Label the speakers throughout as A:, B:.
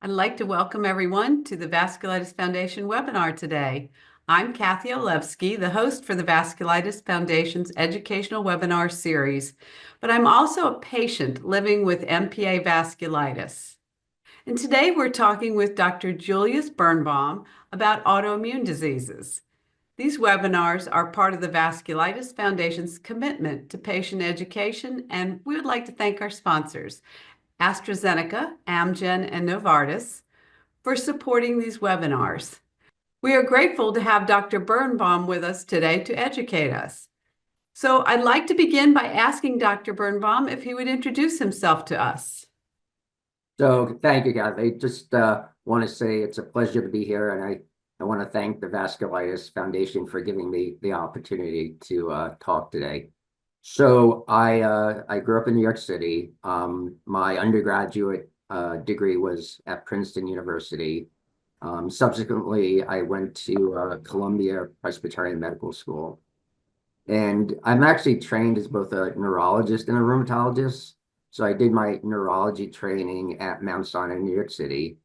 A: I'd like to welcome everyone to the Vasculitis Foundation webinar today. I'm Kathy Olewski, the host for the Vasculitis Foundation's educational webinar series, but I'm also a patient living with MPA vasculitis. And today we're talking with Dr. Julius Birnbaum about autoimmune diseases. These webinars are part of the Vasculitis Foundation's commitment to patient education, and we would like to thank our sponsors, AstraZeneca, Amgen, and Novartis, for supporting these webinars. We are grateful to have Dr. Birnbaum with us today to educate us. So I'd like to begin by asking Dr. Birnbaum if he would introduce himself to us.
B: So thank you, Kathy. Just want to say it's a pleasure to be here, and I want to thank the Vasculitis Foundation for giving me the opportunity to talk today. So I grew up in New York City. My undergraduate degree was at Princeton University. Subsequently, I went to Columbia Presbyterian Medical School. And I'm actually trained as both a neurologist and a rheumatologist. So I did my neurology training at Mount Sinai, New York City.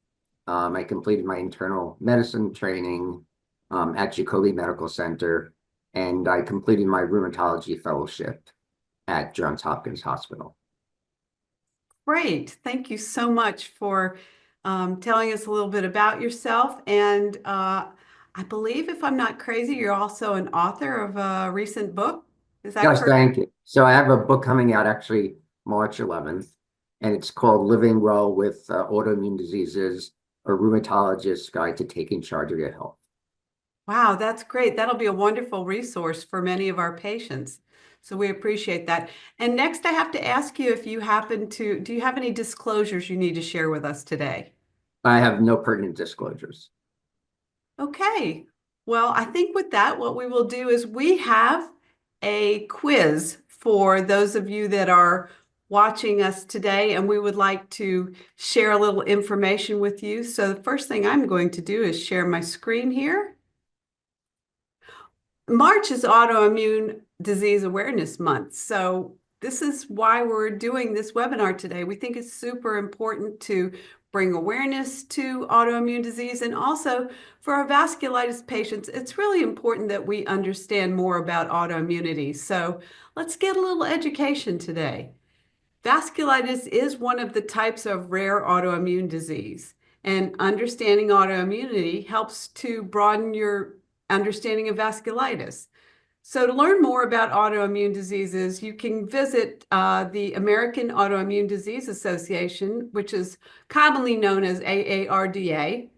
B: I completed my internal medicine training at Jacobi Medical Center, and I completed my rheumatology fellowship at Johns Hopkins Hospital.
A: Great. Thank you so much for telling us a little bit about yourself. And I believe, if I'm not crazy, you're also an author of a recent book. Is that
B: Yes,
A: correct?
B: thank you. So I have a book coming out actually March 11th, and it's called Living Well with Autoimmune Diseases, a Rheumatologist's Guide to Taking Charge of Your Health.
A: Wow, that's great. That'll be a wonderful resource for many of our patients. So we appreciate that. And next, I have to ask you if you do you have any disclosures you need to share with us today?
B: I have no pertinent disclosures.
A: Okay. Well, I think with that, what we will do is we have a quiz for those of you that are watching us today, and we would like to share a little information with you. So the first thing I'm going to do is share my screen here. March is Autoimmune Disease Awareness Month. So this is why we're doing this webinar today. We think it's super important to bring awareness to autoimmune disease, and also for our vasculitis patients, it's really important that we understand more about autoimmunity. So let's get a little education today. Vasculitis is one of the types of rare autoimmune disease, and understanding autoimmunity helps to broaden your understanding of vasculitis. So to learn more about autoimmune diseases, you can visit the American Autoimmune Disease Association, which is commonly known as AARDA,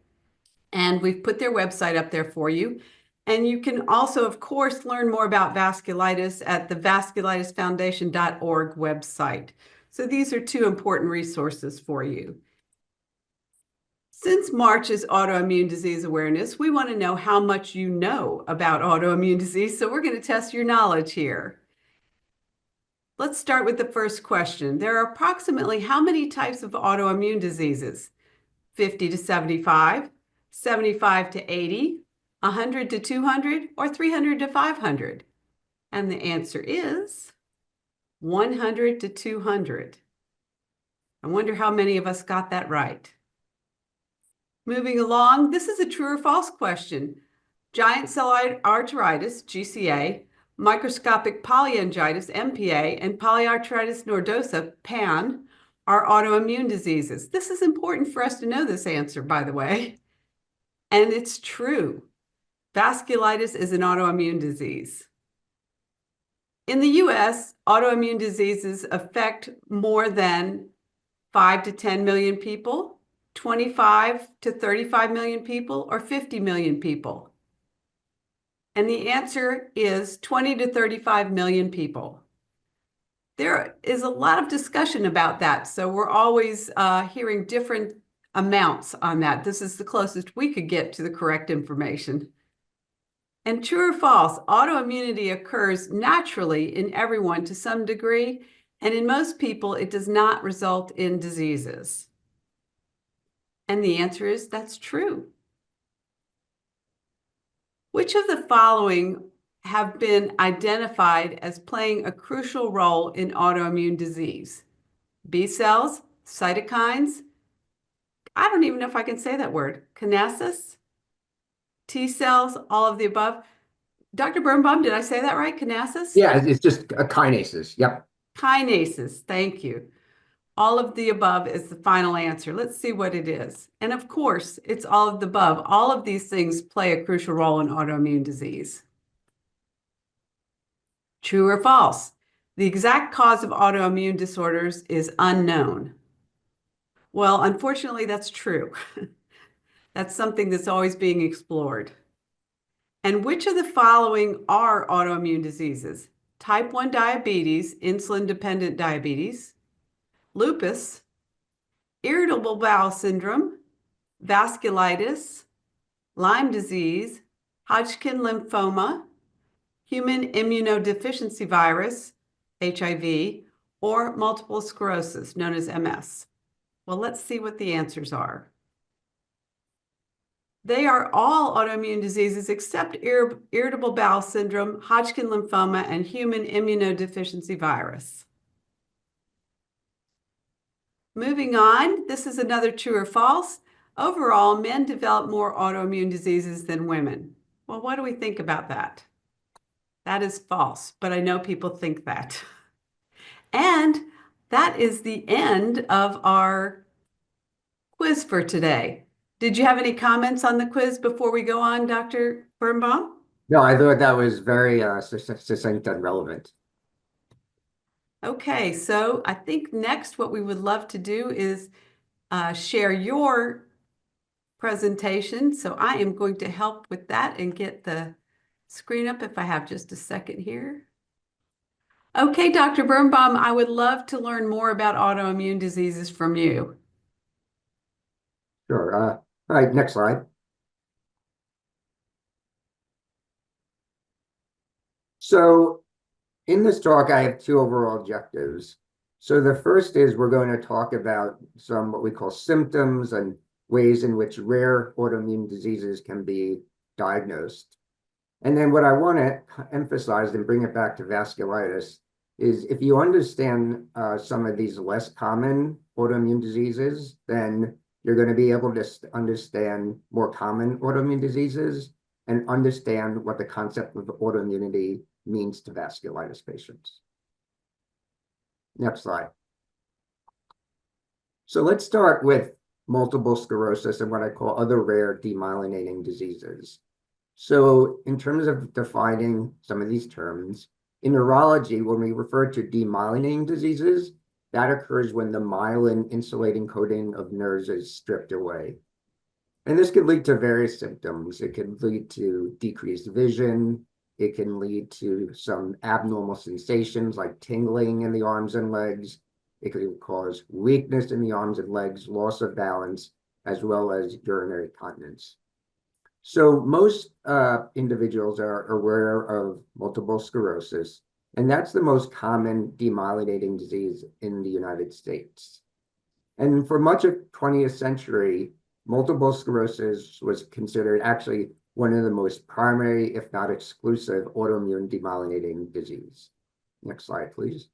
A: and we've put their website up there for you. And you can also, of course, learn more about vasculitis at the vasculitisfoundation.org website. So these are two important resources for you. Since March is Autoimmune Disease Awareness, we want to know how much you know about autoimmune disease, so we're going to test your knowledge here. Let's start with the first question. There are approximately how many types of autoimmune diseases? 50 to 75, 75 to 80, 100 to 200, or 300 to 500? And the answer is 100 to 200. I wonder how many of us got that right. Moving along, this is a true or false question. Giant cell arteritis, GCA, microscopic polyangiitis, MPA, and polyarteritis nodosa, PAN, are autoimmune diseases. This is important for us to know this answer, by the way. And it's true. Vasculitis is an autoimmune disease. In the US, autoimmune diseases affect more than 5 to 10 million people, 25 to 35 million people, or 50 million people? And the answer is 20 to 35 million people. There is a lot of discussion about that, so we're always hearing different amounts on that. This is the closest we could get to the correct information. And true or false, autoimmunity occurs naturally in everyone to some degree, and in most people, it does not result in diseases. And the answer is that's true. Which of the following have been identified as playing a crucial role in autoimmune disease? B cells, cytokines, I don't even know if I can say that word. Kinesis, T cells, all of the above. Dr. Birnbaum, did I say that right? Kinesis?
B: Yeah, it's just kinases. Yep.
A: Kinases, thank you. All of the above is the final answer. Let's see what it is. And of course, it's all of the above. All of these things play a crucial role in autoimmune disease. True or false? The exact cause of autoimmune disorders is unknown. Well, unfortunately, that's true. That's something that's always being explored. And which of the following are autoimmune diseases? Type 1 diabetes, insulin-dependent diabetes, lupus, irritable bowel syndrome, vasculitis, Lyme disease, Hodgkin lymphoma, human immunodeficiency virus, HIV, or multiple sclerosis, known as MS. Well, let's see what the answers are. They are all autoimmune diseases except irritable bowel syndrome, Hodgkin lymphoma, and human immunodeficiency virus. Moving on, this is another true or false. Overall, men develop more autoimmune diseases than women. Well, what do we think about that? That is false, but I know people think that. And that is the end of our quiz for today. Did you have any comments on the quiz before we go on, Dr. Birnbaum?
B: No, I thought that was very succinct and relevant.
A: Okay, so I think next what we would love to do is share your presentation. So I am going to help with that and get the screen up if I have just a second here. Okay, Dr. Birnbaum, I would love to learn more about autoimmune diseases from you.
B: Sure. All right, next slide. So in this talk, I have two overall objectives. So the first is we're going to talk about some what we call symptoms and ways in which rare autoimmune diseases can be diagnosed. And then what I want to emphasize and bring it back to vasculitis is if you understand some of these less common autoimmune diseases, then you're going to be able to understand more common autoimmune diseases and understand what the concept of autoimmunity means to vasculitis patients. Next slide. So let's start with multiple sclerosis and what I call other rare demyelinating diseases. So in terms of defining some of these terms, in neurology, when we refer to demyelinating diseases, that occurs when the myelin insulating coating of nerves is stripped away. And this can lead to various symptoms. It can lead to decreased vision. It can lead to some abnormal sensations like tingling in the arms and legs. It could cause weakness in the arms and legs, loss of balance, as well as urinary continence. So most individuals are aware of multiple sclerosis, and that's the most common demyelinating disease in the United States. And for much of 20th century, multiple sclerosis was considered actually one of the most primary, if not exclusive, autoimmune demyelinating disease. Next slide, please.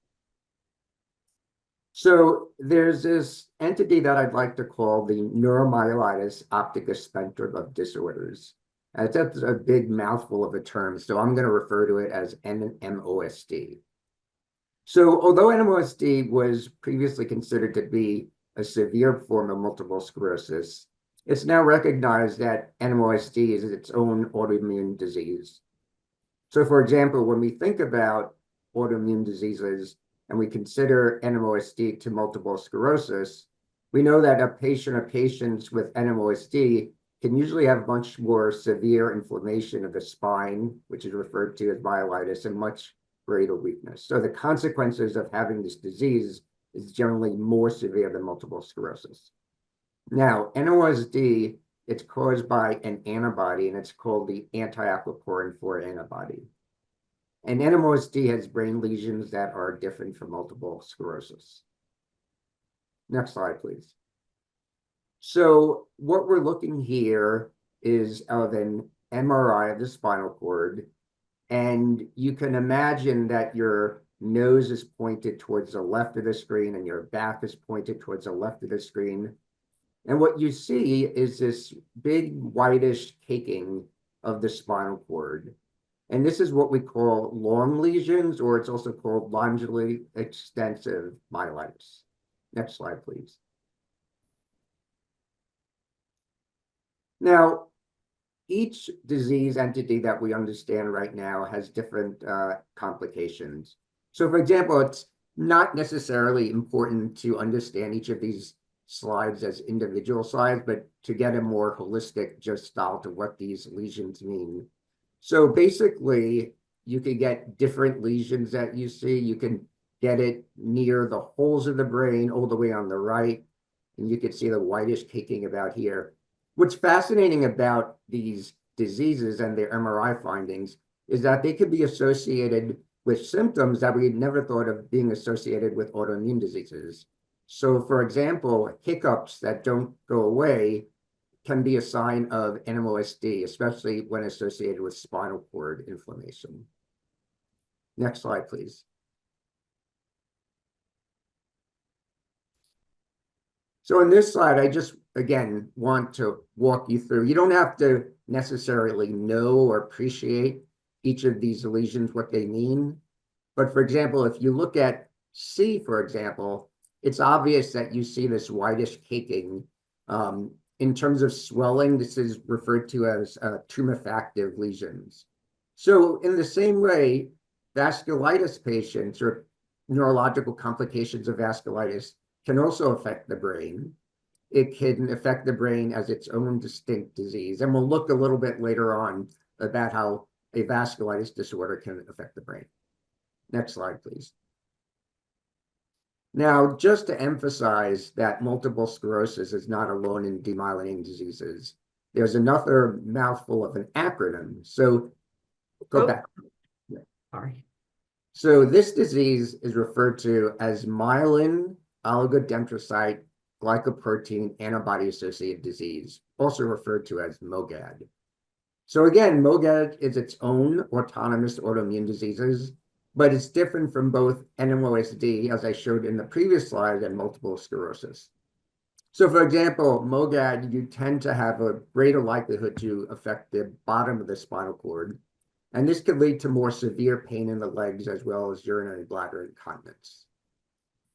B: So there's this entity that I'd like to call the Neuromyelitis optica spectrum of disorders. That's a big mouthful of a term, so I'm going to refer to it as NMOSD. So although NMOSD was previously considered to be a severe form of multiple sclerosis, it's now recognized that NMOSD is its own autoimmune disease. So for example, when we think about autoimmune diseases, and we consider NMOSD to multiple sclerosis, we know that a patient or patients with NMOSD can usually have much more severe inflammation of the spine, which is referred to as myelitis, and much greater weakness. So the consequences of having this disease is generally more severe than multiple sclerosis. Now, NMOSD, it's caused by an antibody, and it's called the anti-aquaporin 4 antibody. And NMOSD has brain lesions that are different from multiple sclerosis. Next slide, please. So what we're looking here is of an MRI of the spinal cord. And you can imagine that your nose is pointed towards the left of the screen and your back is pointed towards the left of the screen. And what you see is this big whitish caking of the spinal cord. And this is what we call long lesions, or it's also called longitudinally extensive myelitis. Next slide, please. Now, each disease entity that we understand right now has different complications. So, for example, it's not necessarily important to understand each of these slides as individual slides, but to get a more holistic gestalt of what these lesions mean. So basically, you could get different lesions that you see. You can get it near the holes of the brain all the way on the right, and you can see the whitish caking about here. What's fascinating about these diseases and their MRI findings is that they could be associated with symptoms that we had never thought of being associated with autoimmune diseases. So, for example, hiccups that don't go away can be a sign of NMOSD, especially when associated with spinal cord inflammation. Next slide, please. So in this slide, I just, again, want to walk you through. You don't have to necessarily know or appreciate each of these lesions, what they mean. But for example, if you look at C, for example, it's obvious that you see this whitish caking. In terms of swelling, this is referred to as tumefactive lesions. So in the same way, vasculitis patients or neurological complications of vasculitis can also affect the brain. It can affect the brain as its own distinct disease. And we'll look a little bit later on about how a vasculitis disorder can affect the brain. Next slide, please. Now, just to emphasize that multiple sclerosis is not alone in demyelinating diseases, there's another mouthful of an acronym. So go back.
A: Sorry.
B: So this disease is referred to as myelin oligodendrocyte glycoprotein antibody-associated disease, also referred to as MOGAD. So again, MOGAD is its own autonomous autoimmune diseases, but it's different from both NMOSD, as I showed in the previous slide, and multiple sclerosis. So for example, MOGAD, you tend to have a greater likelihood to affect the bottom of the spinal cord, and this could lead to more severe pain in the legs as well as urinary bladder incontinence.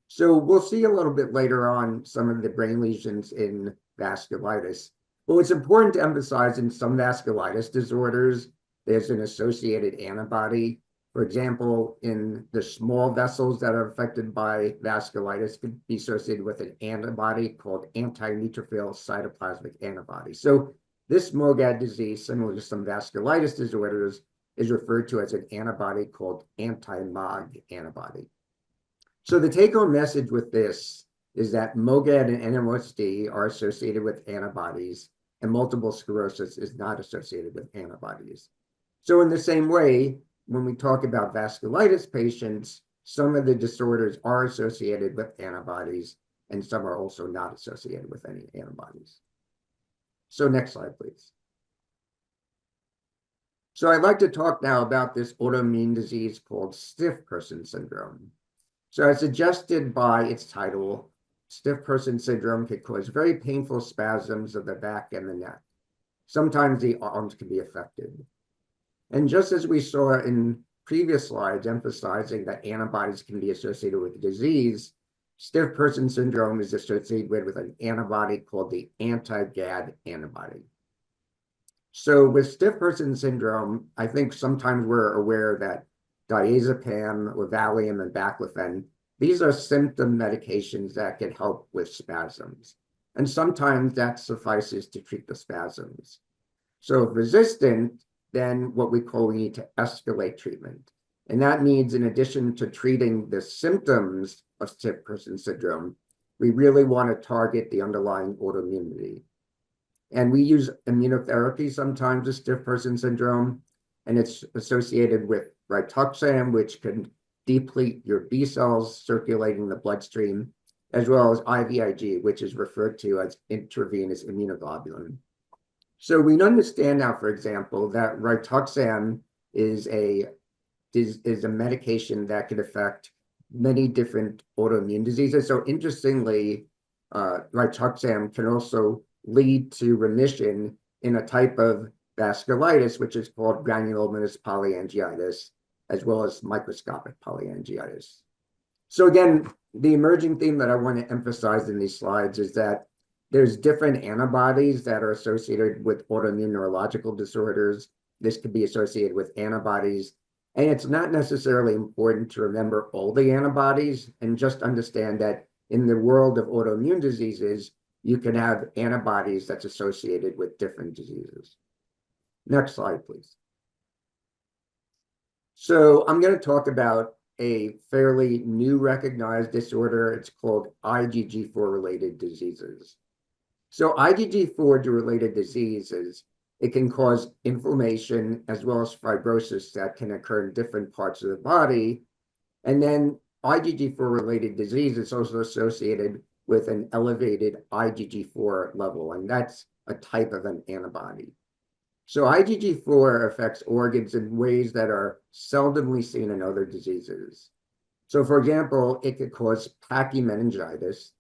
B: So we'll see a little bit later on some of the brain lesions in vasculitis. But what's important to emphasize in some vasculitis disorders, there's an associated antibody. For example, in the small vessels that are affected by vasculitis could be associated with an antibody called anti-neutrophil cytoplasmic antibody. So this MOGAD disease, similar to some vasculitis disorders, is referred to as an antibody called anti-MOG antibody. So the take-home message with this is that MOGAD and NMOSD are associated with antibodies, and multiple sclerosis is not associated with antibodies. So in the same way, when we talk about vasculitis patients, some of the disorders are associated with antibodies, and some are also not associated with any antibodies. So next slide, please. So I'd like to talk now about this autoimmune disease called stiff person syndrome. So as suggested by its title, stiff person syndrome can cause very painful spasms of the back and the neck. Sometimes the arms can be affected. And just as we saw in previous slides emphasizing that antibodies can be associated with disease, stiff person syndrome is associated with an antibody called the anti-GAD antibody. So with stiff person syndrome, I think sometimes we're aware that diazepam or Valium and baclofen, these are symptom medications that can help with spasms. And sometimes that suffices to treat the spasms. So if resistant, then what we need to escalate treatment. And that means in addition to treating the symptoms of stiff person syndrome, we really want to target the underlying autoimmunity. And we use immunotherapy sometimes with stiff person syndrome, and it's associated with rituximab, which can deplete your B cells circulating the bloodstream, as well as IVIG, which is referred to as intravenous immunoglobulin. So we understand now, for example, that rituximab is a medication that can affect many different autoimmune diseases. So interestingly, rituximab can also lead to remission in a type of vasculitis, which is called granulomatous polyangiitis, as well as microscopic polyangiitis. So again, the emerging theme that I want to emphasize in these slides is that there's different antibodies that are associated with autoimmune neurological disorders. This could be associated with antibodies, and it's not necessarily important to remember all the antibodies, and just understand that in the world of autoimmune diseases, you can have antibodies that's associated with different diseases. Next slide, please. So I'm going to talk about a fairly new recognized disorder. It's called IgG4-related diseases. So IgG4-related diseases, it can cause inflammation as well as fibrosis that can occur in different parts of the body. And then IgG4-related disease is also associated with an elevated IgG4 level, and that's a type of an antibody. So IgG4 affects organs in ways that are seldomly seen in other diseases. So for example, it could cause pachymeningitis.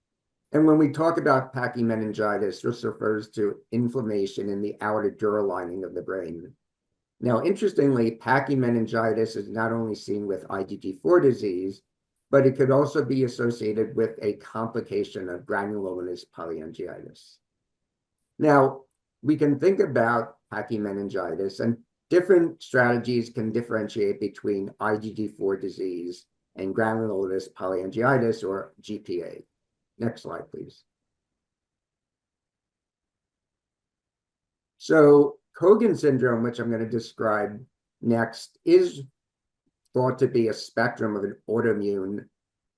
B: And when we talk about pachymeningitis, this refers to inflammation in the outer dural lining of the brain. Now, interestingly, pachymeningitis is not only seen with IgG4 disease, but it could also be associated with a complication of granulomatous polyangiitis. Now, we can think about pachymeningitis, and different strategies can differentiate between IgG4 disease and granulomatous polyangiitis, or GPA. Next slide, please. So Cogan syndrome, which I'm going to describe next, is thought to be a spectrum of an autoimmune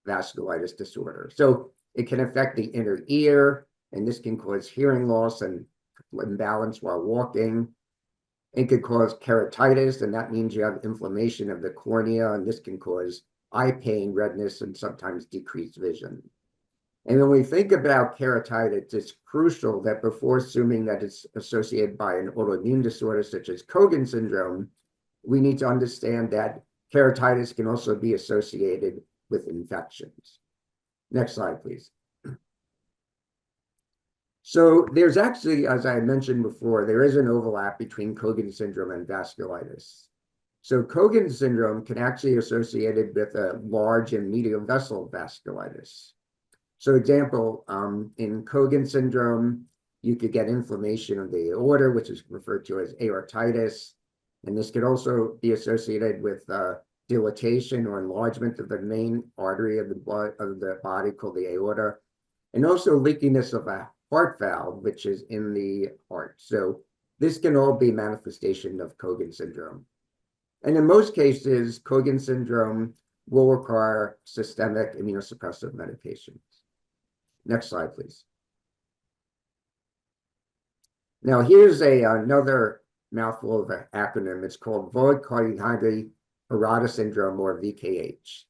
B: vasculitis disorder. So it can affect the inner ear, and this can cause hearing loss and imbalance while walking. It could cause keratitis, and that means you have inflammation of the cornea, and this can cause eye pain, redness, and sometimes decreased vision. And when we think about keratitis, it's crucial that before assuming that it's associated by an autoimmune disorder such as Cogan syndrome, we need to understand that keratitis can also be associated with infections. Next slide, please. So there's actually, as I mentioned before, there is an overlap between Cogan syndrome and vasculitis. So Cogan syndrome can actually be associated with a large and medium vessel vasculitis. So example, in Cogan syndrome, you could get inflammation of the aorta, which is referred to as aortitis. And this could also be associated with dilatation or enlargement of the main artery of the body called the aorta, and also leakiness of a heart valve, which is in the heart. So this can all be manifestation of Cogan syndrome. And in most cases, Cogan syndrome will require systemic immunosuppressive medications. Next slide, please. Now, here's another mouthful of an acronym. It's called Vogt-Koyanagi-Harada Syndrome, or VKH.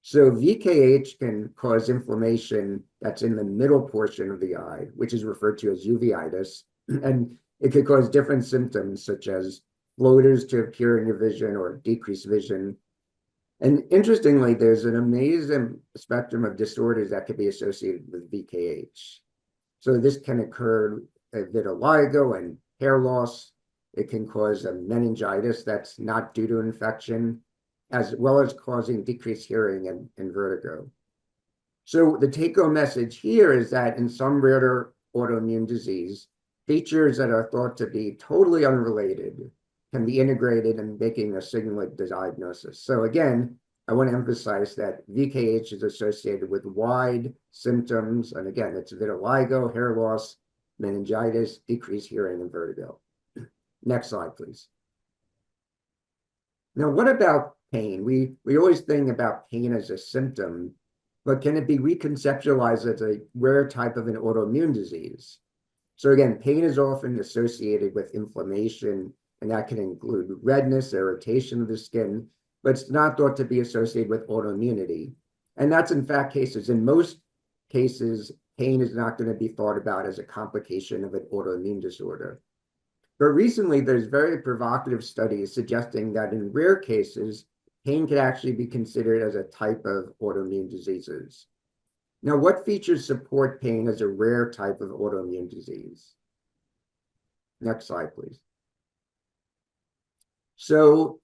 B: So VKH can cause inflammation that's in the middle portion of the eye, which is referred to as uveitis, and it could cause different symptoms such as floaters to appear in your vision or decreased vision. And interestingly, there's an amazing spectrum of disorders that could be associated with VKH. So this can occur at vitiligo and hair loss. It can cause a meningitis that's not due to infection, as well as causing decreased hearing and vertigo. So the take-home message here is that in some rare autoimmune disease, features that are thought to be totally unrelated can be integrated in making a single diagnosis. So again, I want to emphasize that VKH is associated with wide symptoms, and again, it's vitiligo, hair loss, meningitis, decreased hearing, and vertigo. Next slide, please. Now, what about pain? We always think about pain as a symptom, but can it be reconceptualized as a rare type of an autoimmune disease? So again, pain is often associated with inflammation, and that can include redness, irritation of the skin, but it's not thought to be associated with autoimmunity. And that's in fact cases. In most cases, pain is not going to be thought about as a complication of an autoimmune disorder. But recently, there's very provocative studies suggesting that in rare cases, pain can actually be considered as a type of autoimmune diseases. Now, what features support pain as a rare type of autoimmune disease? Next slide, please. So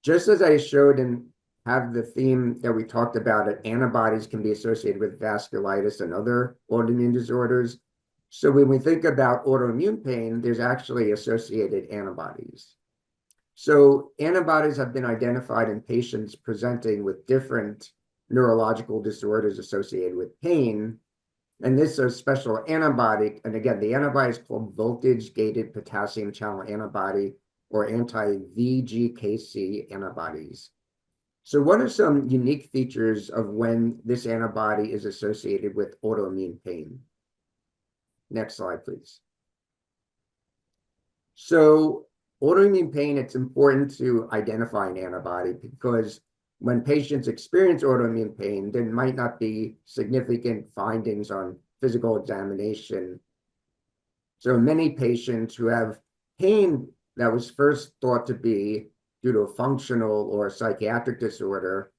B: just as I showed and have the theme that we talked about, antibodies can be associated with vasculitis and other autoimmune disorders. So when we think about autoimmune pain, there's actually associated antibodies. So antibodies have been identified in patients presenting with different neurological disorders associated with pain. And this is a special antibody. And again, the antibody is called voltage-gated potassium channel antibody, or anti-VGKC antibodies. So what are some unique features of when this antibody is associated with autoimmune pain? Next slide, please. So autoimmune pain, it's important to identify an antibody because when patients experience autoimmune pain, there might not be significant findings on physical examination. So many patients who have pain that was first thought to be due to a functional or psychiatric disorder,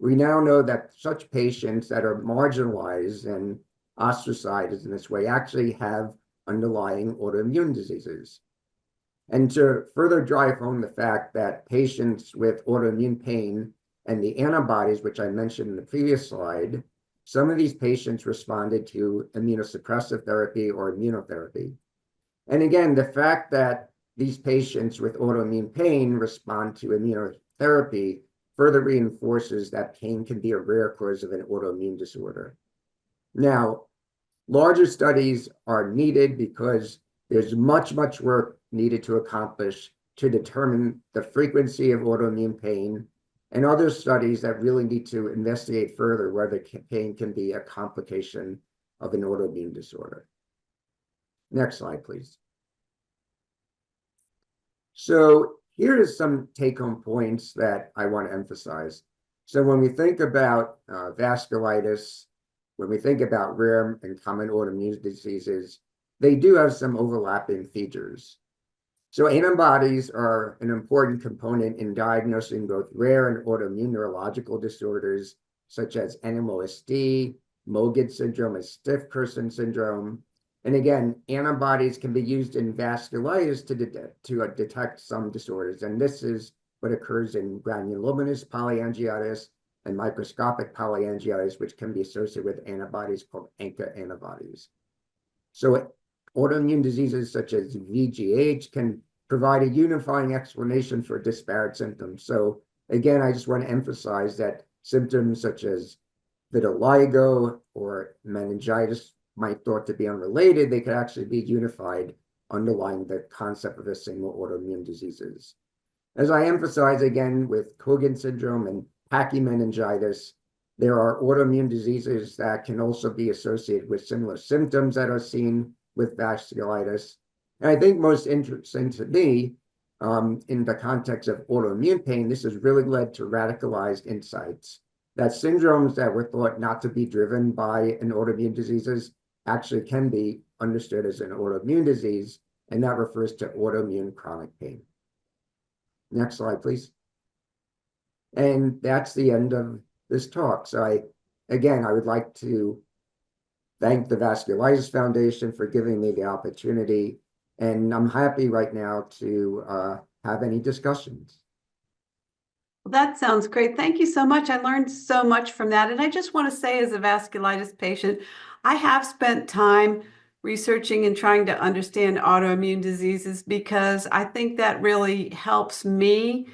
B: we now know that such patients that are marginalized and ostracized in this way actually have underlying autoimmune diseases. And to further drive home the fact that patients with autoimmune pain and the antibodies, which I mentioned in the previous slide, some of these patients responded to immunosuppressive therapy or immunotherapy. And again, the fact that these patients with autoimmune pain respond to immunotherapy further reinforces that pain can be a rare cause of an autoimmune disorder. Now, larger studies are needed because there's much work needed to accomplish to determine the frequency of autoimmune pain, and other studies that really need to investigate further whether pain can be a complication of an autoimmune disorder. Next slide, please. So here are some take-home points that I want to emphasize. So when we think about vasculitis, when we think about rare and common autoimmune diseases, they do have some overlapping features. So antibodies are an important component in diagnosing both rare and autoimmune neurological disorders, such as NMOSD, Mogan syndrome, and stiff person syndrome. And again, antibodies can be used in vasculitis to detect some disorders. And this is what occurs in granulomatous polyangiitis and microscopic polyangiitis, which can be associated with antibodies called ANCA antibodies. So autoimmune diseases such as VGH can provide a unifying explanation for disparate symptoms. So again, I just want to emphasize that symptoms such as vitiligo or meningitis might thought to be unrelated, they could actually be unified underlying the concept of a single autoimmune diseases. As I emphasize again with Cogan syndrome and pachymeningitis, there are autoimmune diseases that can also be associated with similar symptoms that are seen with vasculitis. And I think most interesting to me, in the context of autoimmune pain, this has really led to radicalized insights that syndromes that were thought not to be driven by an autoimmune diseases actually can be understood as an autoimmune disease, and that refers to autoimmune chronic pain. Next slide, please. And that's the end of this talk. So I would like to thank the Vasculitis Foundation for giving me the opportunity, and I'm happy right now to have any discussions.
A: Well, that sounds great. Thank you so much. I learned so much from that. And I just want to say, as a vasculitis patient, I have spent time researching and trying to understand autoimmune diseases because I think that really helps me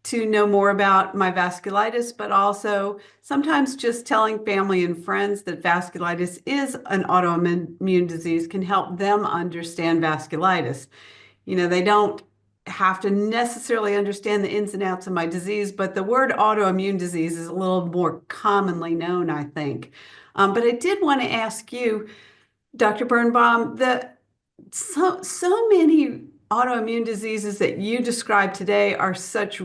A: to know more about my vasculitis, but also sometimes just telling family and friends that vasculitis is an autoimmune disease can help them understand vasculitis. You know, they don't have to necessarily understand the ins and outs of my disease, but the word autoimmune disease is a little more commonly known, I think. But I did want to ask you, Dr. Birnbaum, that so many autoimmune diseases that you described today are such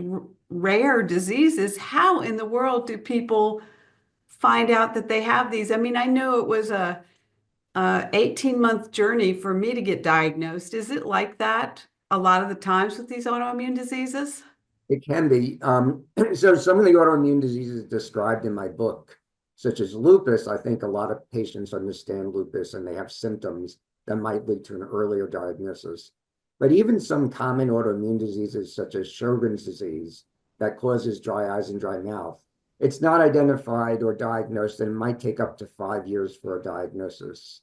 A: rare diseases. How in the world do people find out that they have these? I mean, I know it was a 18-month journey for me to get diagnosed. Is it like that a lot of the times with these autoimmune diseases?
B: It can be. So some of the autoimmune diseases described in my book such as lupus, I think a lot of patients understand lupus and they have symptoms that might lead to an earlier diagnosis. But even some common autoimmune diseases, such as Sjogren's disease, that causes dry eyes and dry mouth, it's not identified or diagnosed, and it might take up to 5 years for a diagnosis.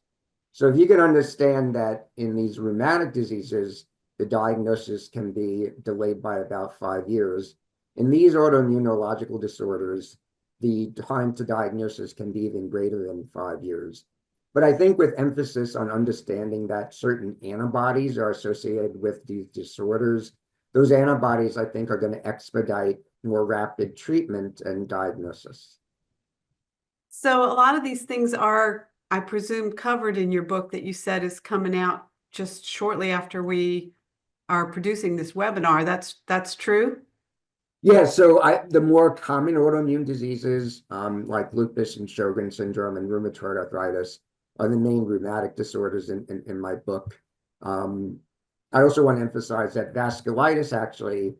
B: So if you can understand that in these rheumatic diseases, the diagnosis can be delayed by about 5 years, in these autoimmunological disorders, the time to diagnosis can be even greater than 5 years. But I think with emphasis on understanding that certain antibodies are associated with these disorders, those antibodies, I think, are going to expedite more rapid treatment and diagnosis.
A: So a lot of these things are, I presume, covered in your book that you said is coming out just shortly after we are producing this webinar. That's true?
B: Yeah, so the more common autoimmune diseases, like lupus and Sjogren's syndrome and rheumatoid arthritis, are the main rheumatic disorders in my book. I also want to emphasize that vasculitis actually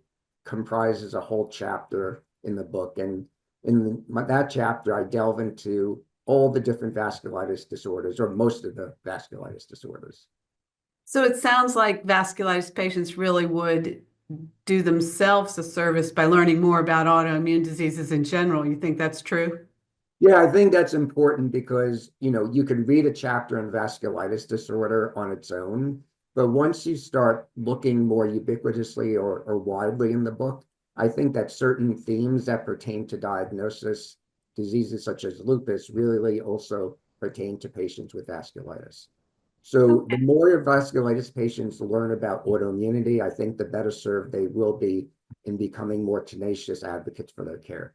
B: comprises a whole chapter in the book. And in that chapter, I delve into all the different vasculitis disorders, or most of the vasculitis disorders.
A: So it sounds like vasculitis patients really would do themselves a service by learning more about autoimmune diseases in general. You think that's true?
B: Yeah, I think that's important because, you can read a chapter on vasculitis disorder on its own, but once you start looking more ubiquitously or widely in the book, I think that certain themes that pertain to diagnosis, diseases such as lupus, really also pertain to patients with vasculitis. So the more your vasculitis patients learn about autoimmunity, I think the better served they will be in becoming more tenacious advocates for their care.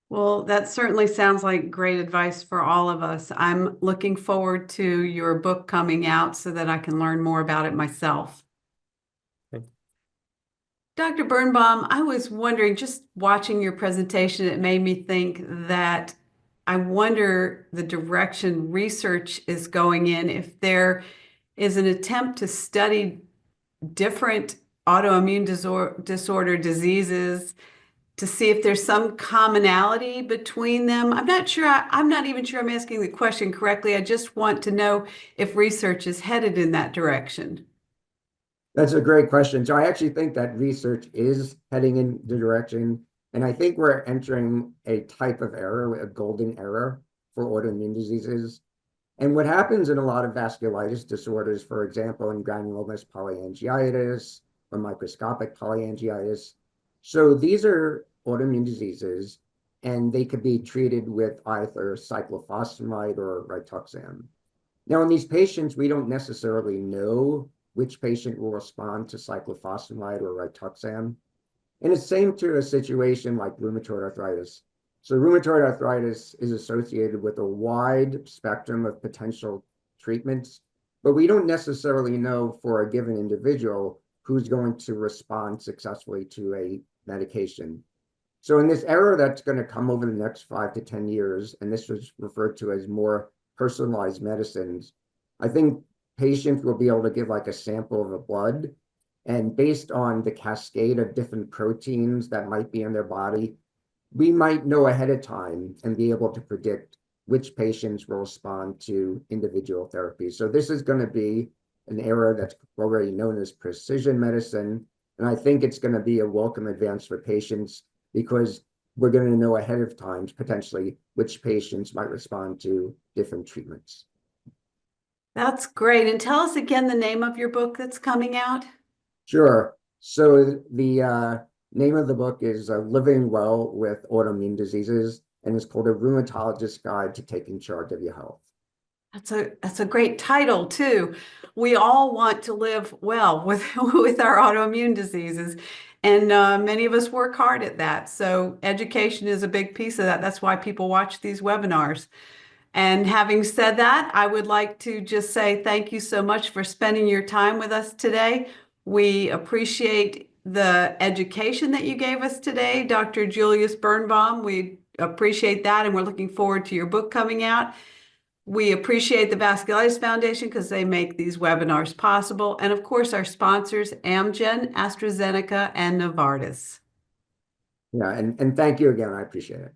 A: Well, that certainly sounds like great advice for all of us. I'm looking forward to your book coming out so that I can learn more about it myself. Dr. Birnbaum, I was wondering, just watching your presentation, it made me think that I wonder the direction research is going in, if there is an attempt to study different autoimmune disorder diseases to see if there's some commonality between them. I'm not sure. I'm not even sure I'm asking the question correctly. I just want to know if research is headed in that direction.
B: That's a great question. So I actually think that research is heading in the direction, and I think we're entering a type of era, a golden era for autoimmune diseases. And what happens in a lot of vasculitis disorders, for example, in granulomatous polyangiitis or microscopic polyangiitis. So these are autoimmune diseases, and they could be treated with either cyclophosphamide or rituximab. Now, in these patients, we don't necessarily know which patient will respond to cyclophosphamide or rituximab. And it's same to a situation like rheumatoid arthritis. So rheumatoid arthritis is associated with a wide spectrum of potential treatments, but we don't necessarily know for a given individual who's going to respond successfully to a medication. So in this era that's going to come over the next 5 to 10 years, and this was referred to as more personalized medicines, I think patients will be able to give like a sample of the blood, and based on the cascade of different proteins that might be in their body, we might know ahead of time and be able to predict which patients will respond to individual therapies. So this is going to be an era that's already known as precision medicine. And I think it's going to be a welcome advance for patients because we're going to know ahead of time potentially which patients might respond to different treatments.
A: That's great. And tell us again the name of your book that's coming out.
B: Sure. So the name of the book is Living Well with Autoimmune Diseases, and it's called A Rheumatologist's Guide to Taking Charge of Your Health.
A: That's a great title too. We all want to live well with our autoimmune diseases, and many of us work hard at that. So education is a big piece of that. That's why people watch these webinars. And having said that, I would like to just say thank you so much for spending your time with us today. We appreciate the education that you gave us today, Dr. Julius Birnbaum. We appreciate that, and we're looking forward to your book coming out. We appreciate the Vasculitis Foundation because they make these webinars possible. And of course, our sponsors, Amgen, AstraZeneca, and Novartis.
B: Yeah, and thank you again. I appreciate it.